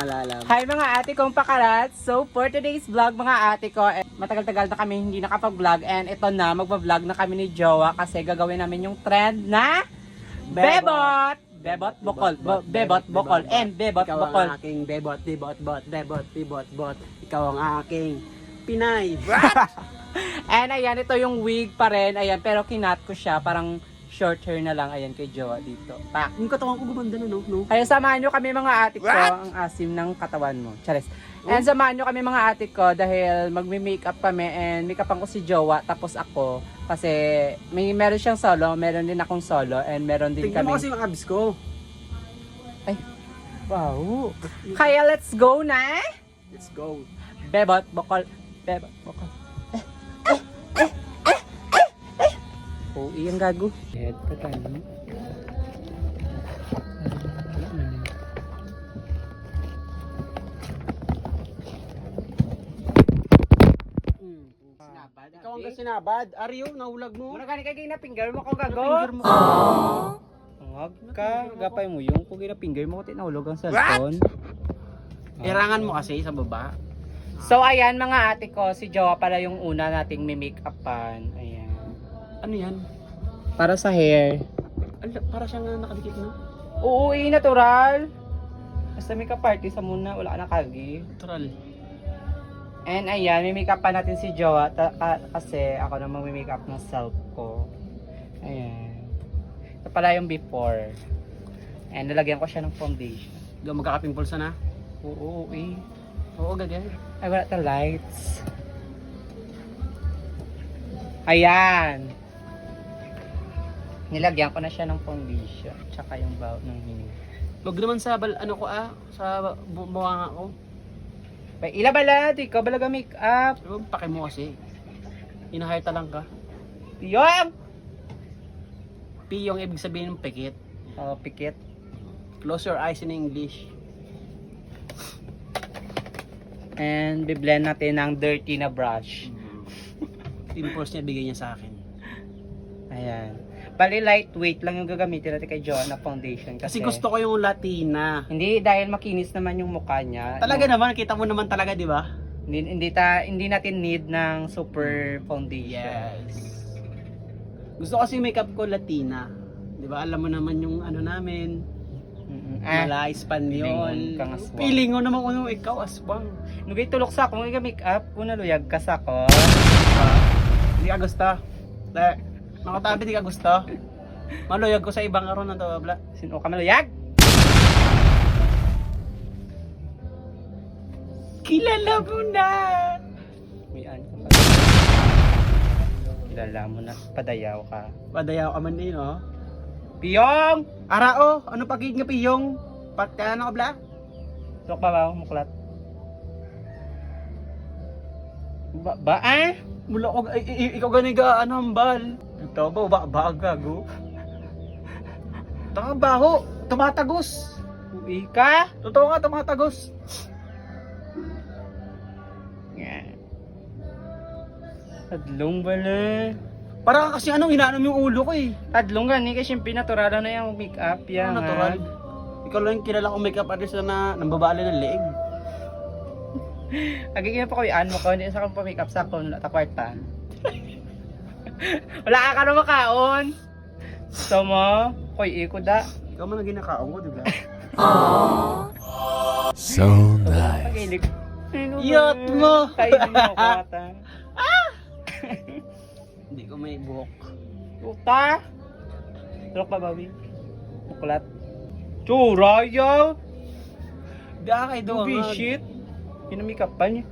malalam. Hi mga ate kong pakarat. So for today's vlog mga ate ko, matagal-tagal na kami hindi nakapag-vlog and ito na, magpa-vlog na kami ni Jowa kasi gagawin namin yung trend na bebot! Bebot, bokol. Bebot, bokol. And bebot, Ikaw bokol. ang aking bebot, bebot. Ikaw ang aking Pinay. And ayan, ito yung wig pa rin. Ayan, pero kinat ko siya. Parang short hair na lang. Ayan, kay Jowa dito. Pak. Yung katawan ko gumanda na, no? Kaya samahan nyo kami mga ate ko. Ang asim ng katawan mo. Charis. And samahan nyo kami mga ate ko dahil magme-makeup kami and makeupan ko si Jowa tapos ako. Kasi meron siyang solo, meron din akong solo and meron din Tingnan kami. mo kasi yung abs ko. Ay, wow. Kaya let's go na. Let's go. Bebot, bokol. Bebot, bokol. Oh, iyang gago. Head pa tayo. Sinabad. Ikaw ang sinabad. Ariyo, nahulag mo. Muna ka ni kay ginapinggar mo ko gago. Finger mo. Ngag ka, gapay mo yung kung ginapinggar mo ko tinahulog ang cellphone. Irangan mo kasi sa baba. So ayan mga ate ko, si Jowa pala yung una nating may-make-upan. Ayan. Ano yan? Para sa hair. Para siyang nakadikit na. Oo, natural. Basta make-up party sa muna, wala ka na kagi. Natural. And ayan, may make-up pa natin si Jowa kasi ako namang may make-up ng self ko. Ayan. Ito pala yung before. And nalagyan ko siya ng foundation. Di ba magkakapimpulsa na? Oo, Oo, ganyan. Ay, wala the lights. Ayan. Nilagyan ko na siya ng foundation. Tsaka yung baut ng hining. Wag naman sa sa buwanga ko. Ila bala, di ka balaga make-up. Diba, pake mo kasi. Hinahayta lang ka. Yung! P yung ibig sabihin ng pikit. Oh, pikit. Close your eyes in English. And biblend natin ng dirty na brush. Pimples niya bigay niya sa akin. Ayan. Bali lightweight lang yung gagamitin natin kay Jowa na foundation. Kasi gusto ko yung Latina. Hindi, dahil makinis naman yung mukha niya. Talaga naman, kita mo naman talaga, di ba? Hindi natin need ng super foundation. Yes. Gusto kasi makeup ko Latina. Di ba? Alam mo naman yung ano namin. Mala, Espanyol. Pilingon kang aswang. Pilingon naman ko yung ikaw, aswang. Nugay tulok sa akong make-up, una luyag ka sa ko. Hindi ka gusto. Makatabi, di ka gusto. Maluyag ko sa ibang araw ng tawabla. Sino ka maluyag? Kilala mo na! Uyan ka pa. Kilala mo na, padayaw ka. Padayaw ka man din, oh. Piyong! Arao, ano pagiging nga piyong? Kaya na ka bla? Tulok pa ba, muklat? Ba ah? Mula ko, ikaw ganiga, ano, hambal. Ito ba, gago? Taka baho, tumatagos. Uwi ka? Totoo nga, tumatagos. Tadlong bala. Para kasi anong inaanom yung ulo ko eh. Tadlong gani kasi yung natural na yung make-up yan. Ano natural? Ikaw lang yung kilala kong makeup artist na nambabali ng leeg. Agiging pa ko yan mo ko, hindi sa akong pa-makeup sa akong ta kwarta. Wala ka na makaon. Gusto mo? Koy, iko da. Ikaw man ang ginakaon ko, di ba? So nice. Pag-ilig. Iyot mo! Kainin mo ko ata. Hindi ko may buhok. Puta! Tulok pa, Bobby. Muklat. Churaya! Di kay doon. Shit! Pinamikap pa niya.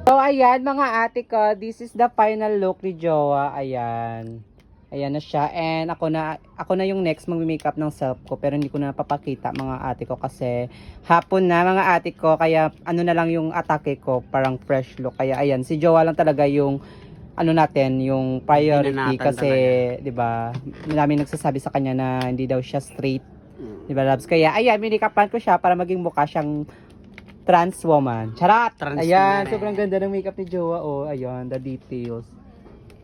So, ayan mga ate ko. This is the final look ni Jowa. Ayan. Ayan na siya. And ako na yung next mag-makeup ng self ko. Pero hindi ko na napapakita mga ate ko. Kasi hapon na mga ate ko. Kaya ano na lang yung atake ko. Parang fresh look. Kaya ayan. Si Jowa lang talaga yung ano natin, yung priority. Kasi, di ba, maraming nagsasabi sa kanya na hindi daw siya straight. Di ba, loves? Kaya ayan, minikapan ko siya para maging mukha siyang trans woman. Charat! Trans Ayan, woman. sobrang ganda ng makeup ni Jowa. Oh, ayan, the details.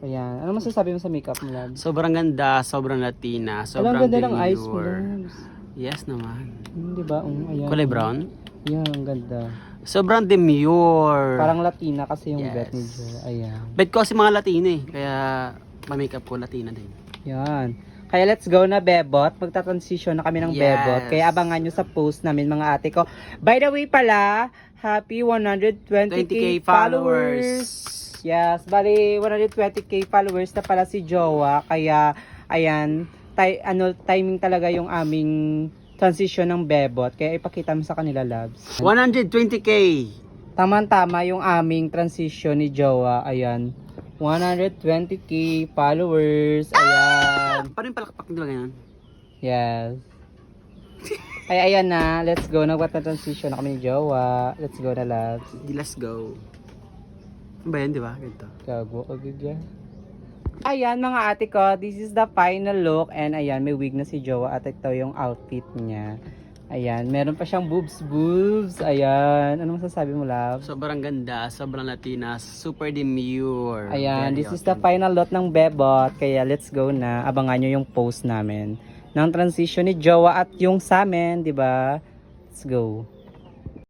Ayan, ano masasabi mo sa makeup mo, love? Sobrang ganda, sobrang Latina, Alam, sobrang ganda ng eyes mo, demure. loves. Yes naman. Di ba? Ayan. Kulay brown. Yan, ang ganda. Sobrang demure. Parang Latina kasi yung Yes. bet ni Jowa. Ayan. Bet ko kasi mga Latina eh. Kaya pa-makeup ko Latina din. Yan. Kaya let's go na, Bebot. Magta-transition na kami ng Yes. Bebot. Kaya abangan nyo sa post namin, mga ate ko. By the way pala, happy 120k 20k followers. Yes, bali 120k followers na pala si Jowa. Kaya, ayan, timing talaga yung aming transition ng Bebot. Kaya ipakita mo sa kanila, loves. 120k. Tama-tama yung aming transition ni Jowa. Ayan. 120k followers. Ayan. Paano yung palakpak, di ba ganyan? Yes. Ay, ayan na. Let's go. Nagpa-transition na kami ni Jowa. Let's go na, loves. Let's go. Ano ba yan, di ba? Ganito. Gago ko dyan. Ayan, mga ate ko. This is the final look. And ayan, may wig na si Jowa. At ito yung outfit niya. Ayan, meron pa siyang boobs. Ayan. Ano masasabi mo, love? Sobrang ganda, sobrang Latina, super demure. Ayan, Very this is the authentic. final lot ng Bebot. Kaya let's go na. Abangan nyo yung post namin ng transition ni Jowa at yung sa amin, di ba? Let's go.